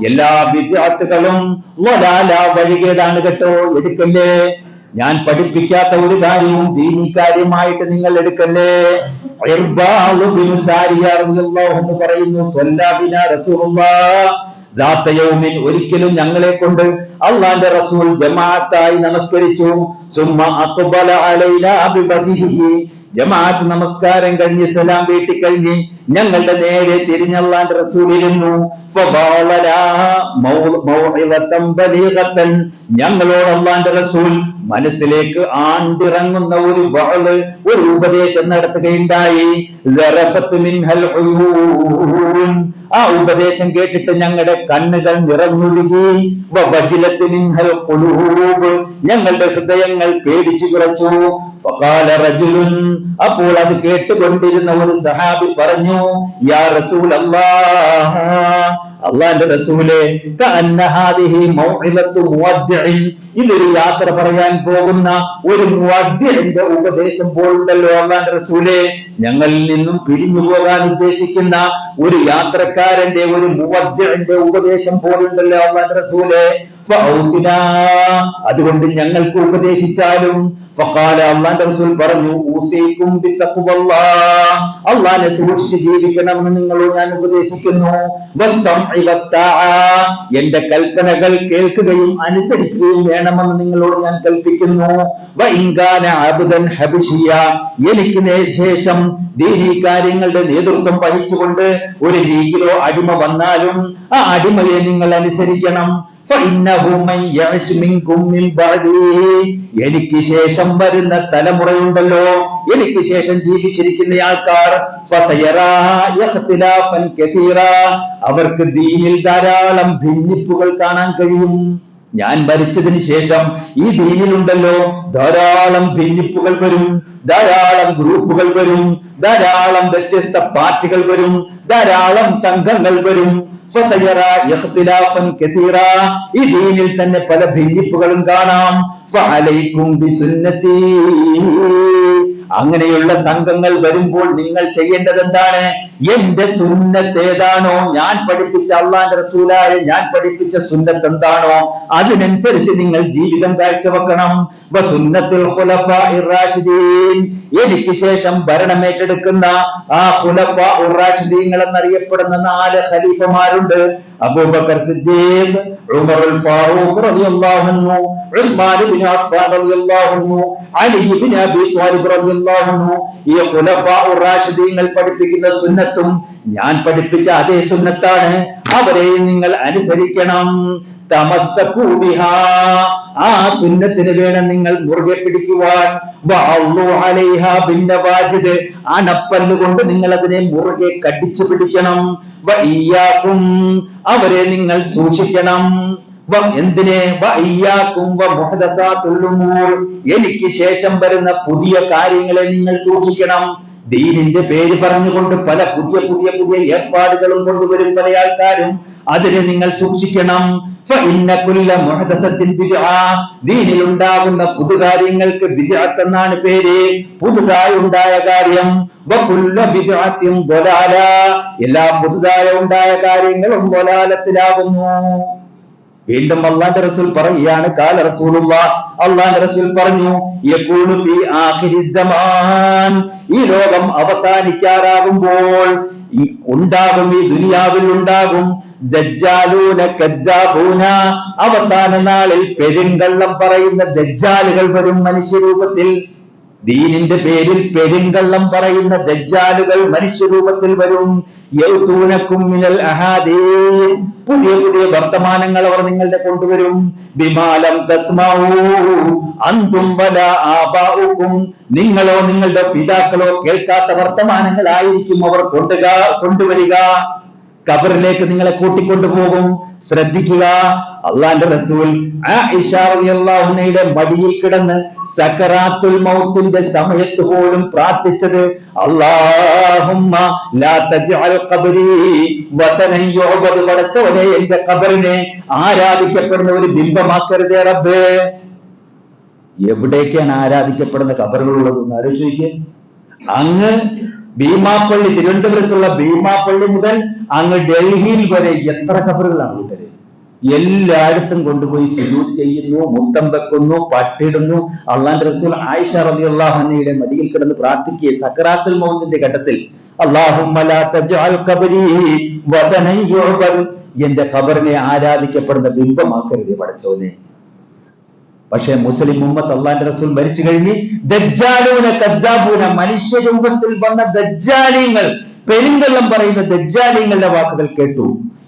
എല്ലാ ബിദ്അത്തുകളും ദലാല, വഴികേടാണ് കേട്ടോ, എടുക്കല്ലേ. ഞാൻ പഠിപ്പിക്കാത്ത ഒരു കാര്യവും ദീനി കാര്യമായിട്ട് നിങ്ങൾ എടുക്കല്ലേ. ഇർബാഉ ബിൻ സാരിയ റളിയല്ലാഹു അൻഹു പറയുന്നു, സ്വല്ലല്ലാ ബിനാ റസൂലുള്ളാഹ് ദാത്ത യൗമിൻ, ഒരിക്കലും ഞങ്ങളെ കൊണ്ട് അല്ലാഹുവിന്റെ റസൂൽ ജമാഅത്തായി നമസ്കരിച്ചു. സുമ്മ അഖ്ബല അലൈനാ ബിവജ്ഹിഹി, ജമാഅത്ത് നമസ്കാരം കഴിഞ്ഞ് സലാം വീട്ടി കഴിഞ്ഞ് ഞങ്ങളുടെ നേരെ തിരിഞ്ഞ് അല്ലാഹുവിന്റെ റസൂൽ ഇരുന്നു. ഫബാലനാ മൗഇദതൻ ബലീഗതൻ, ഞങ്ങളോട് അല്ലാഹുവിന്റെ റസൂൽ മനസ്സിലേക്ക് ആണ്ടിറങ്ങുന്ന ഒരു വഅദ്, ഒരു ഉപദേശം നടത്തുകയുണ്ടായി. സറഫത്ത് മിൻഹൽ ഉയൂൻ, ആ ഉപദേശം കേട്ടിട്ട് ഞങ്ങളുടെ കണ്ണുകൾ നിറഞ്ഞൊഴുകി. വവജിലത്ത് മിൻഹൽ ഖുലൂബ്, ഞങ്ങളുടെ ഹൃദയങ്ങൾ പേടിച്ചു വിറച്ചു. ഫഖാല റജുലുൻ, അപ്പോൾ അത് കേട്ടുകൊണ്ടിരുന്ന ഒരു സഹാബി പറഞ്ഞു, യാ റസൂലല്ലാഹ്, അല്ലാഹുവിന്റെ റസൂലേ, കഅന്ന ഹാദിഹി മൗഇദത്തു മുവദ്ദിഇൻ, ഇതൊരു യാത്ര പറയാൻ പോകുന്ന ഒരു മുവദ്ദിഇന്റെ ഉപദേശം പോലുണ്ടല്ലോ അല്ലാഹുവിന്റെ റസൂലേ, ഞങ്ങളിൽ നിന്നും പിരിഞ്ഞു പോകാൻ ഉദ്ദേശിക്കുന്ന ഒരു യാത്രക്കാരന്റെ, ഒരു മുവദ്ദിഇന്റെ ഉപദേശം പോലുണ്ടല്ലോ അല്ലാഹുവിന്റെ റസൂലേ. ഫഔസിനാ, അതുകൊണ്ട് ഞങ്ങൾക്ക് ഉപദേശിച്ചാലും. ഫഖാല, അല്ലാഹുവിന്റെ റസൂൽ പറഞ്ഞു, ഊസീകും ബിത്തഖ്വല്ലാഹ്, അല്ലാഹുവിനെ സൂക്ഷിച്ച് ജീവിക്കണമെന്ന് നിങ്ങളോട് ഞാൻ ഉപദേശിക്കുന്നു. വസ്സംഇ വത്താഅ, എന്റെ കൽപ്പനകൾ കേൾക്കുകയും അനുസരിക്കുകയും വേണമെന്ന് നിങ്ങളോട് ഞാൻ കൽപ്പിക്കുന്നു. വഇൻ കാന അബ്ദൻ ഹബശിയ, എനിക്ക് ശേഷം ദീനീ കാര്യങ്ങളുടെ നേതൃത്വം വഹിച്ചുകൊണ്ട് ഒരു ലീഗിലോ അടിമ വന്നാലും ആ അടിമയെ നിങ്ങൾ അനുസരിക്കണം. എനിക്ക് ശേഷം വരുന്ന തലമുറയുണ്ടല്ലോ, എനിക്ക് ശേഷം ജീവിച്ചിരിക്കുന്ന ആൾക്കാർ, അവർക്ക് ദീനിൽ ധാരാളം ഭിന്നിപ്പുകൾ കാണാൻ കഴിയും. ഞാൻ മരിച്ചതിന് ശേഷം ഈ ദീനിലുണ്ടല്ലോ ധാരാളം ഭിന്നിപ്പുകൾ വരും, ധാരാളം ഗ്രൂപ്പുകൾ വരും, ധാരാളം വ്യത്യസ്ത പാർട്ടികൾ വരും, ധാരാളം സംഘങ്ങൾ വരും. ഈ ദീനിൽ തന്നെ പല ഭിന്നിപ്പുകളും കാണാം. ഫഅലൈക്കും ബിസുന്നതി, അങ്ങനെയുള്ള സംഘങ്ങൾ വരുമ്പോൾ നിങ്ങൾ ചെയ്യേണ്ടത് എന്താണ്? എന്റെ സുന്നത്ത് ഏതാണോ, ഞാൻ പഠിപ്പിച്ച അല്ലാഹുവിന്റെ റസൂലായ ഞാൻ പഠിപ്പിച്ച സുന്നത്ത് എന്താണോ അതിനനുസരിച്ച് നിങ്ങൾ ജീവിതം കാഴ്ചവെക്കണം. വസുന്നത്തുൽ ഖുലഫാഇർ റാഷിദീൻ, എനിക്ക് ശേഷം ഭരണമേറ്റെടുക്കുന്ന ആ ഖുലഫാഉർ റാഷിദീങ്ങൾ എന്നറിയപ്പെടുന്ന 4 ഖലീഫമാരുണ്ട്. അബൂബക്കർ സിദ്ദീഖ്, ഉമറുൽ ഫാറൂഖ് റളിയല്ലാഹു അൻഹു, ഉസ്മാൻ ഇബ്നു അഫ്ഫാൻ റളിയല്ലാഹു അൻഹു, അലി ഇബ്നു അബീ ത്വാലിബ് റളിയല്ലാഹു അൻഹു. ഈ ഖുലഫാഉർ റാഷിദീങ്ങൾ പഠിപ്പിക്കുന്ന സുന്നത്തും ഞാൻ പഠിപ്പിച്ച അതേ സുന്നത്താണ്, അവരെയും നിങ്ങൾ അനുസരിക്കണം. തമസ്സകൂ ബിഹാ, ആ സുന്നത്തിനെ വേണം നിങ്ങൾ മുറുകെ പിടിക്കുവാൻ. വഅള്ളു അലൈഹാ ബിന്നവാജിദ്, അണപ്പല്ലുകൊണ്ട് നിങ്ങൾ അതിനെ മുറുകെ കടിച്ചു പിടിക്കണം. വഇയ്യാകും, അവരെ നിങ്ങൾ സൂക്ഷിക്കണം. എന്തിനെ? വഇയ്യാകും വമുഹ്ദസാത്തുൽ ഉമൂർ, എനിക്ക് ശേഷം വരുന്ന പുതിയ കാര്യങ്ങളെ നിങ്ങൾ സൂക്ഷിക്കണം. ദീനിന്റെ പേര് പറഞ്ഞുകൊണ്ട് പല പുതിയ പുതിയ പുതിയ ഏർപ്പാടുകളും കൊണ്ടുവരും പല ആൾക്കാരും, അതിനെ നിങ്ങൾ സൂക്ഷിക്കണം. ദീനിൽ ഉണ്ടാകുന്ന പുതുകാര്യങ്ങൾക്ക് ബിദ്അത്ത് എന്നാണ് പേര്, പുതുതായി ഉണ്ടായ കാര്യം. എല്ലാ പുതുതായി ഉണ്ടായ കാര്യങ്ങളും ദലാലത്തിലാകുന്നു. വീണ്ടും അല്ലാഹുവിന്റെ റസൂൽ പറയുകയാണ്, ഖാല റസൂലുള്ളാഹ്, അല്ലാഹുവിന്റെ റസൂൽ പറഞ്ഞു, യകൂനു ഫീ ആഖിരിസ് സമാൻ, ഈ ലോകം അവസാനിക്കാറാകുമ്പോൾ ഉണ്ടാകും, ഈ ദുനിയാവിൽ ഉണ്ടാകും ദജ്ജാലൂന കദ്ദാബൂന, അവസാന നാളിൽ പെരുങ്കള്ളം പറയുന്ന ദജ്ജാലുകൾ വരും മനുഷ്യരൂപത്തിൽ. ദീനിന്റെ പേരിൽ പെരുങ്കള്ളം പറയുന്ന ദജ്ജാലുകൾ മനുഷ്യരൂപത്തിൽ വരും. യൗതൂനകും മിനൽ അഹാദീസ്, പുതിയ പുതിയ വർത്തമാനങ്ങൾ അവർ നിങ്ങളുടെ കൊണ്ടുവരും. ബിമാലം തസ്മഊ അൻതും വലാ ആബാഉകും, നിങ്ങളോ നിങ്ങളുടെ പിതാക്കളോ കേൾക്കാത്ത വർത്തമാനങ്ങളായിരിക്കും അവർ കൊണ്ടുവരിക. ഖബറിലേക്ക് നിങ്ങളെ കൂട്ടിക്കൊണ്ടുപോകും. ശ്രദ്ധിക്കുക, അള്ളാന്റെ റസൂൽ ആയിഷ റളിയല്ലാഹു അൻഹയുടെ മടിയിൽ കിടന്ന് സക്കറാത്തുൽ മൗത്തിന്റെ സമയത്ത് പോലും പ്രാർത്ഥിച്ചത്, അല്ലാഹുമ്മ ലാ തജ്അൽ ഖബ്രി വതനൻ യുഅബദു, പടച്ചവനെ എന്റെ ഖബറിനെ ആരാധിക്കപ്പെടുന്ന ഒരു ബിംബമാക്കരുതേ റബ്ബേ. എവിടേക്കാണ് ആരാധിക്കപ്പെടുന്ന ഖബറുകളുള്ളത് എന്ന് ആലോചിക്കുക. അങ്ങ് ഭീമാപ്പള്ളി, തിരുവനന്തപുരത്തുള്ള ഭീമാപ്പള്ളി മുതൽ അങ്ങ് ഡൽഹിയിൽ വരെ എത്ര ഖബറുകളാണ് കൂട്ടര്? എല്ലായിടത്തും കൊണ്ടുപോയി സുജൂദ് ചെയ്യുന്നു, മുത്തം വെക്കുന്നു, പട്ടിടുന്നു. അള്ളാന്റെ റസൂൽ ആയിഷ റളിയല്ലാഹു അൻഹയുടെ മടിയിൽ കിടന്ന് പ്രാർത്ഥിക്കുക സക്കറാത്തുൽ മൗത്തിന്റെ ഘട്ടത്തിൽ, അല്ലാഹുമ്മ ലാ തജ്അൽ ഖബ്രി വതനൻ യുഅബദ്, എന്റെ ഖബറിനെ ആരാധിക്കപ്പെടുന്ന ബിംബമാക്കരുതേ പടച്ചോനെ. പക്ഷേ മുസ്ലിം ഉമ്മത്ത് അള്ളാന്റെ റസൂൽ മരിച്ചു കഴിഞ്ഞ് ദജ്ജാലൂന കദ്ദാബൂന, മനുഷ്യരൂപത്തിൽ വന്ന ദജ്ജാലിങ്ങൾ, പെരുങ്കള്ളം പറയുന്ന ദജ്ജാലിങ്ങളുടെ വാക്കുകൾ കേട്ടു.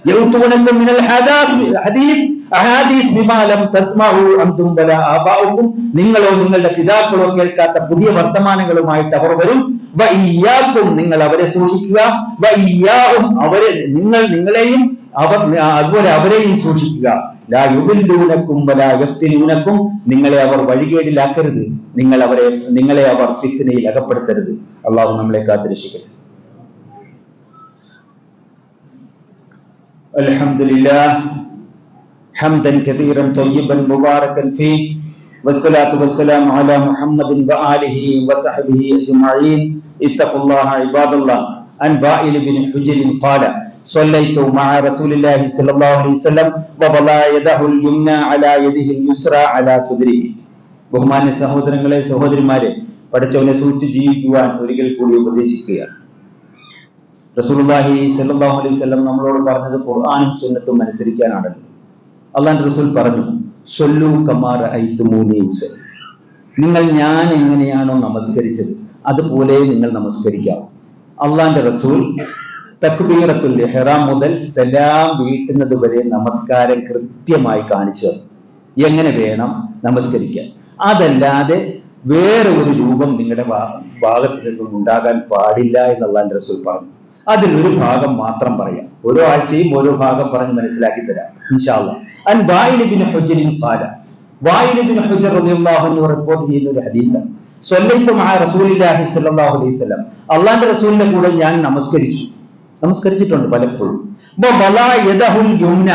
യൗതൂനകും മിനൽ ഹദീസ് അഹാദീസ് ബിമാ ലം തസ്മഊ അൻതും വലാ ആബാഉകും, നിങ്ങളോ നിങ്ങളുടെ പിതാക്കളോ കേൾക്കാത്ത പുതിയ വർത്തമാനങ്ങളുമായിട്ട് അവർ വരും. വഇയ്യാകും, നിങ്ങൾ അവരെ സൂക്ഷിക്കുക. വഇയ്യാഹും, അവരെ നിങ്ങളെയും അതുപോലെ അവരെയും സൂക്ഷിക്കുക. ലാ യുദില്ലൂനകും വലാ യഫ്തിനൂനകും, നിങ്ങളെ അവർ വഴികേടിലാക്കരുത്, നിങ്ങളെ അവർ ഫിത്നയിൽ അകപ്പെടുത്തരുത്. അള്ളാഹു നമ്മളെ കാത്തിരക്ഷിക്കട്ടെ. അൽഹംദുലില്ലാഹ് ഹംദൻ കസീറൻ ത്വയ്യിബൻ മുബാറകൻ ഫീഹി വസ്സലാത്തു വസ്സലാമു അലാ മുഹമ്മദിൻ വആലിഹി വസഹ്ബിഹി അജ്മഈൻ. ഇത്തഖുല്ലാഹ ഇബാദല്ലാഹ്. അൻ വാഇൽ ഇബ്നു ഹുജ്റിൻ ഖാല സ്വല്ലൈതു മഅ റസൂലില്ലാഹി സ്വല്ലല്ലാഹു അലൈഹി വസല്ലം വവളഅ യദഹുൽ യുംന അലാ യദിഹിൽ യുസ്റാ അലാ സുദ്രിഹി. ബഹുമാന്യ സഹോദരങ്ങളെ, സഹോദരിമാരെ, പഠിച്ചവനെ സൂക്ഷിച്ച് ജീവിക്കുവാൻ ഒരിക്കൽ കൂടി ഉപദേശിക്കുകയാണ്. റസൂലുള്ളാഹി സ്വല്ലല്ലാഹു അലൈഹി വസല്ലം നമ്മളോട് പറഞ്ഞത് ഖുർആനും സുന്നത്തും അനുസരിക്കാനാണല്ലോ. അള്ളാഹുവിന്റെ റസൂൽ പറഞ്ഞു, സ്വല്ലൂ കമാ റഅയ്തുമൂനി ഉസല്ലി, നിങ്ങൾ ഞാൻ എങ്ങനെയാണോ നമസ്കരിച്ചത് അതുപോലെ നിങ്ങൾ നമസ്കരിക്കാം. അള്ളാഹുവിന്റെ റസൂൽ തക്ബീറത്തുൽ ഇഹ്റാം മുതൽ സലാം വീട്ടുന്നത് വരെ നമസ്കാരം കൃത്യമായി കാണിച്ചു തന്നു, എങ്ങനെ വേണം നമസ്കരിക്കാൻ. അതല്ലാതെ വേറെ ഒരു രൂപം നിങ്ങളുടെ ഭാഗത്ത് നിന്നും ഉണ്ടാകാൻ പാടില്ല എന്ന് അള്ളാഹുവിന്റെ റസൂൽ പറഞ്ഞു. അതിലൊരു ഭാഗം മാത്രം പറയാം, ഓരോ ആഴ്ചയും ഓരോ ഭാഗം പറഞ്ഞ് മനസ്സിലാക്കി തരാം ഇൻഷാ അല്ലാഹ്. അൻ വാഇൽ ഇബ്നു ഹുജ്റിൻ ഖാല, വാഇൽ ഇബ്നു ഹുജ്ർ റളിയല്ലാഹു അൻഹു റിപ്പോർട്ട് ചെയ്യുന്ന ഒരു ഹദീസാണ്. സ്വല്ലൈതു മഅ റസൂലില്ലാഹി സ്വല്ലല്ലാഹു അലൈഹി വസല്ലം, അള്ളാഹുവിന്റെ റസൂലിന്റെ കൂടെ ഞാൻ നമസ്കരിച്ചിട്ടുണ്ട് പലപ്പോഴും. യദഹുൽ യുംന,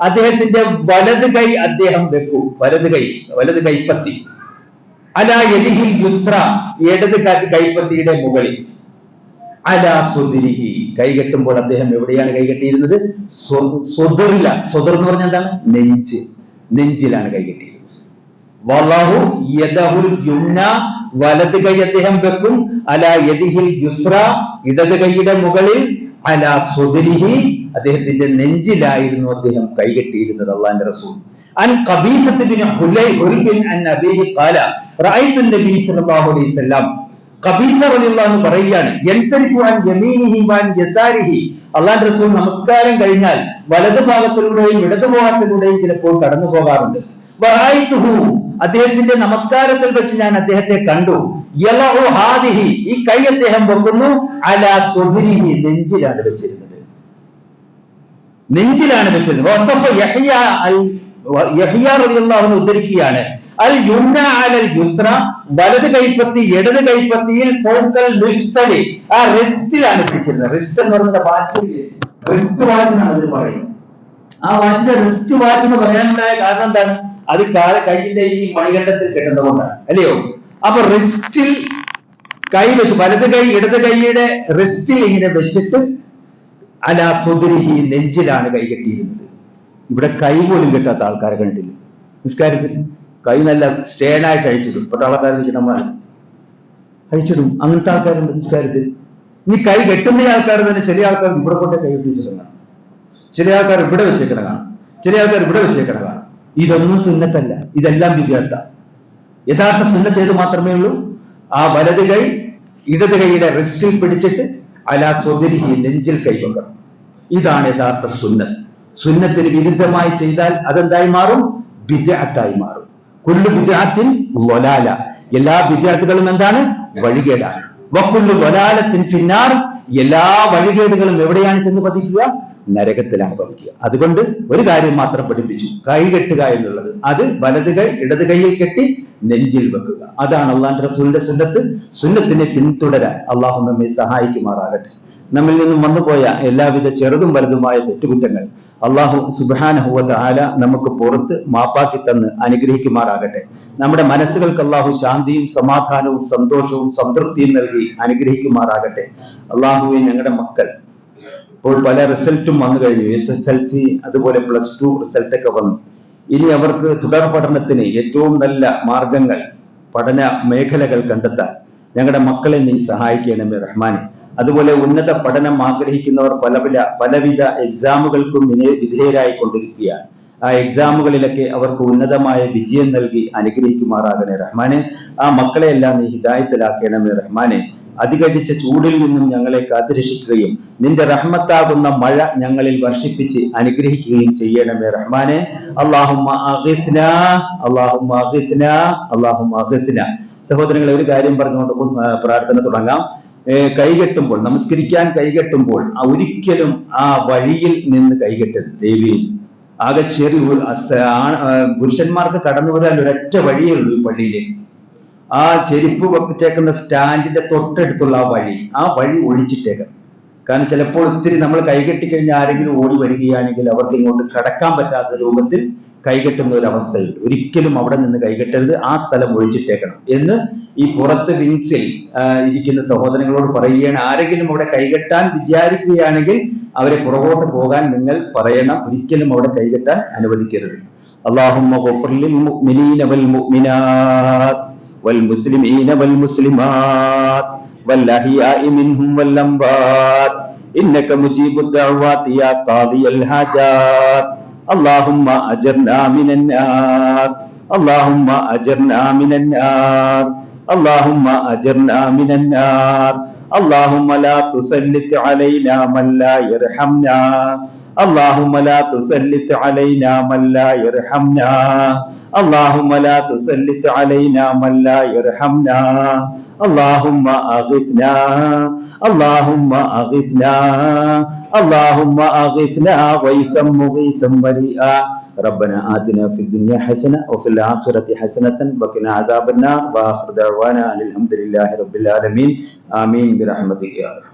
അദ്ദേഹത്തിന്റെ വലത് കൈ അദ്ദേഹം വെക്കൂ, വലത് കൈപ്പത്തി. അലാ യദിഹിൽ യുസ്ര, ഇടത് കൈപ്പത്തിയുടെ മുകളിൽ. അലാ സുദ്രിഹി, കൈകെട്ടുമ്പോൾ അദ്ദേഹം എവിടെയാണ് കൈകെട്ടിയിരുന്നത്? സുദറില. സുദർ എന്ന് പറഞ്ഞാൽ എന്താണ്? നെഞ്ചിലാണ് കൈകെട്ടിയിരുന്നത്. വലഹു യദഹുൽ യുംന, വലത് കൈ അദ്ദേഹം വെക്കും. അലാ യദിഹിൽ യുസ്ര, ഇടത് കൈയുടെ മുകളിൽ. അലാ സുദ്രിഹി, അദ്ദേഹത്തിന്റെ നെഞ്ചിലായിരുന്നു അദ്ദേഹം കൈകെട്ടിയിരുന്നത് അള്ളാഹുവിന്റെ റസൂൽ. അൻ ഖബീസത്ത് ബിൻ ഹുൽബിൻ അൻ അബീഹി ഖാല റഅയ്തു നബി സല്ലല്ലാഹു അലൈഹി വസല്ലം, ഖബീസ റളിയല്ലാഹു അൻഹു പറയുകയാണ്, യൻസരിഫു അൻ യമീനിഹി വൻ യസാരിഹി, അള്ളാഹുവിന്റെ റസൂൽ നമസ്കാരം കഴിഞ്ഞാൽ വലത് ഭാഗത്തിലൂടെയും ഇടത് ഭാഗത്തിലൂടെയും ചിലപ്പോൾ കടന്നു പോകാറുണ്ട്. വറഅയ്തുഹു, അദ്ദേഹത്തിന്റെ നമസ്കാരത്തിൽ വെച്ച് ഞാൻ അദ്ദേഹത്തെ കണ്ടു. യലഉ ഹാദിഹി, ഈ കൈ അദ്ദേഹം വെക്കുന്നു. അലാ സുദ്രിഹി, നെഞ്ചിലാണ് വെച്ചിരുന്നത്. വസഫ യഹ്യ റളിയല്ലാഹു അൻഹു ഉദ്ധരിക്കുകയാണ്, അൽ യുംന അലൽ യുസ്ര, വലത് കൈപ്പത്തി ഇടത് കൈപ്പത്തിയിൽ ഫോക്കൽ ലുസ്തലി, ആ റിസ്റ്റിലാണ് പിടിച്ചിരുന്നത്. റിസ്റ്റ് എന്ന് പറയുന്നത് റിസ്റ്റ് വാച്ചിനാണ് അതിൽ പറയുന്നത്. ആ വാച്ചിന്റെ റിസ്റ്റ് വാച്ച് എന്ന് പറയാനുണ്ടായ കാരണം എന്താണ്? അത് കൈയിന്റെ ഈ മണികണ്ഠത്തിൽ കെട്ടുന്നതുകൊണ്ടാണ്, അല്ലയോ? അപ്പൊ റിസ്റ്റിൽ കൈ വെച്ച്, വലത് കൈ ഇടത് കൈയുടെ റിസ്റ്റിൽ ഇങ്ങനെ വെച്ചിട്ട് അലാ സുദ്രിഹി, നെഞ്ചിലാണ് കൈ കെട്ടിയിരുന്നത്. ഇവിടെ കൈ പോലും കെട്ടാത്ത ആൾക്കാരെ കണ്ടില്ല നിസ്കാരത്തിൽ. കൈ നല്ല സ്റ്റേണായിട്ട് അഴിച്ചിടും. ഇപ്പോഴത്തെ ആൾക്കാർ ചിലന്മാർ അഴിച്ചിടും, അങ്ങനത്തെ ആൾക്കാരുണ്ട് നിസ്കാരത്തിൽ. ഇനി കൈ കെട്ടുന്ന ആൾക്കാർ തന്നെ, ചെറിയ ആൾക്കാർ ഇവിടെ കൊണ്ടേ കൈ കെട്ടിച്ചിട്ടുണ്ടാകും. ചില ആൾക്കാർ ഇവിടെ വെച്ചേക്കണ കാണാം, ചില ആൾക്കാർ ഇവിടെ വെച്ചേക്കണ കാണാം. ഇതൊന്നും സുന്നത്തല്ല, ഇതെല്ലാം വിദ്യാർത്ഥ. യഥാർത്ഥ സുന്നത്ത് ഏത് മാത്രമേ ഉള്ളൂ? ആ വലത് കൈ ഇടത് കൈയുടെ റിസ്റ്റിൽ പിടിച്ചിട്ട് അലാ സ്വദരിഹി, നെഞ്ചിൽ കൈവക്കണം. ഇതാണ് യഥാർത്ഥ സുന്നത്ത്. സുന്നത്തിന് വിരുദ്ധമായി ചെയ്താൽ അതെന്തായി മാറും? ബിദ്അത്തായി മാറും. കുല്ലു ബിദ്അത്തിൻ ളലാല, എല്ലാ ബിദ്അത്തുകളും എന്താണ്? വഴികേടാണ്. വകുല്ലു ളലാലത്തിൻ ഫിന്നാർ, എല്ലാ വഴികേടുകളും എവിടെയാണ് ചെന്ന് പതിക്കുക? നരകത്തിലാണ് പതിക്കുക. അതുകൊണ്ട് ഒരു കാര്യം മാത്രം പഠിപ്പിച്ചു, കൈ കെട്ടുക എന്നുള്ളത്. അത് വലത് കൈ ഇടത് കൈയിൽ കെട്ടി നെഞ്ചിൽ വെക്കുക. അതാണ് അള്ളാഹുവിന്റെ റസൂലിന്റെ സുന്നത്ത്. സുന്നത്തിനെ പിന്തുടരാൻ അള്ളാഹു നമ്മെ സഹായിക്കുമാറാകട്ടെ. നമ്മിൽ നിന്നും വന്നുപോയ എല്ലാവിധ ചെറുതും വലുതുമായ തെറ്റുകുറ്റങ്ങൾ അള്ളാഹു സുബ്ഹാനഹു വ തആല നമുക്ക് പുറത്ത് മാപ്പാക്കി തന്ന് അനുഗ്രഹിക്കുമാറാകട്ടെ. നമ്മുടെ മനസ്സുകൾക്ക് അള്ളാഹു ശാന്തിയും സമാധാനവും സന്തോഷവും സംതൃപ്തിയും നൽകി അനുഗ്രഹിക്കുമാറാകട്ടെ. അള്ളാഹുവെ, ഞങ്ങളുടെ മക്കൾ ഇപ്പോൾ പല റിസൾട്ടും വന്നു കഴിഞ്ഞു. SSLC അതുപോലെ +2 റിസൾട്ട് ഒക്കെ വന്നു. ഇനി അവർക്ക് തുടർ പഠനത്തിന് ഏറ്റവും നല്ല മാർഗങ്ങൾ, പഠന മേഖലകൾ കണ്ടെത്താൻ ഞങ്ങളുടെ മക്കളെ നീ സഹായിക്കണമേ റഹ്മാനെ. അതുപോലെ ഉന്നത പഠനം ആഗ്രഹിക്കുന്നവർ പലവിധ എക്സാമുകൾക്കും വിധേയരായി കൊണ്ടിരിക്കുകയാണ്. ആ എക്സാമുകളിലൊക്കെ അവർക്ക് ഉന്നതമായ വിജയം നൽകി അനുഗ്രഹിക്കുമാറാകണേ റഹ്മാനെ. ആ മക്കളെയെല്ലാം നീ ഹിദായത്തിലാക്കണമേ റഹ്മാനെ. അധികരിച്ച ചൂടിൽ നിന്നും ഞങ്ങളെ കാത്തുരക്ഷിക്കുകയും നിന്റെ റഹ്മത്താകുന്ന മഴ ഞങ്ങളിൽ വർഷിപ്പിച്ച് അനുഗ്രഹിക്കുകയും ചെയ്യണമേ റഹ്മാനെ. അല്ലാഹുമ്മ അഗിസ്നാ, അല്ലാഹുമ്മ അഗിസ്നാ, അല്ലാഹുമ്മ അഗിസ്നാ. സഹോദരങ്ങളെ, ഒരു കാര്യം പറഞ്ഞുകൊണ്ട് പ്രാർത്ഥന തുടങ്ങാം. കൈകെട്ടുമ്പോൾ, നമസ്കരിക്കാൻ കൈകെട്ടുമ്പോൾ ഒരിക്കലും ആ വഴിയിൽ നിന്ന് കൈകെട്ടരുത്. ദേവി ആകെ ചെറിയ പുരുഷന്മാർക്ക് കടന്നു വരാൻ ഒരൊറ്റ വഴിയേ ഉള്ളൂ ഈ പള്ളിയിലേക്ക്. ആ ചെരുപ്പ് വെച്ചേക്കുന്ന സ്റ്റാൻഡിന്റെ തൊട്ടടുത്തുള്ള ആ വഴി ഒഴിച്ചിട്ടേക്കണം. കാരണം ചിലപ്പോൾ ഒത്തിരി നമ്മൾ കൈകെട്ടിക്കഴിഞ്ഞാൽ ആരെങ്കിലും ഓടി വരികയാണെങ്കിൽ അവർക്ക് ഇങ്ങോട്ട് കടക്കാൻ പറ്റാത്ത രൂപത്തിൽ കൈകെട്ടുന്ന ഒരു അവസ്ഥയുണ്ട്. ഒരിക്കലും അവിടെ നിന്ന് കൈകെട്ടരുത്, ആ സ്ഥലം ഒഴിച്ചിട്ടേക്കണം എന്ന് ഈ പുറത്ത് വിങ്സിൽ ഇരിക്കുന്ന സഹോദരങ്ങളോട് പറയുകയാണ്. ആരെങ്കിലും അവിടെ കൈകെട്ടാൻ വിചാരിക്കുകയാണെങ്കിൽ അവരെ പുറകോട്ട് പോകാൻ നിങ്ങൾ പറയണം. ഒരിക്കലും അവിടെ കൈകെട്ടാൻ അനുവദിക്കരുത്. അല്ലാഹുമ്മ ഗഫിർ ലിൽ മുഅ്മിനീന വൽ മുഅ്മിനാത്ത് والمسلمين والمسلمات والأحياء منهم والأموات إنك مجيب الدعوات يا قاضي الحاجات اللهم أجرنا من النار اللهم أجرنا من النار اللهم أجرنا من النار اللهم لا تسلط علينا من لا يرحمنا اللهم لا تسلط علينا من لا يرحمنا اللهم لا تسلط علينا من لا يرحمنا اللهم أغثنا اللهم أغثنا اللهم أغثنا غيثا مغيثا مريئا ربنا آتنا في الدنيا حسنة وفي الآخرة حسنة وقنا عذاب النار وآخر دعوانا أن الحمد لله رب العالمين آمين برحمتك يا رب.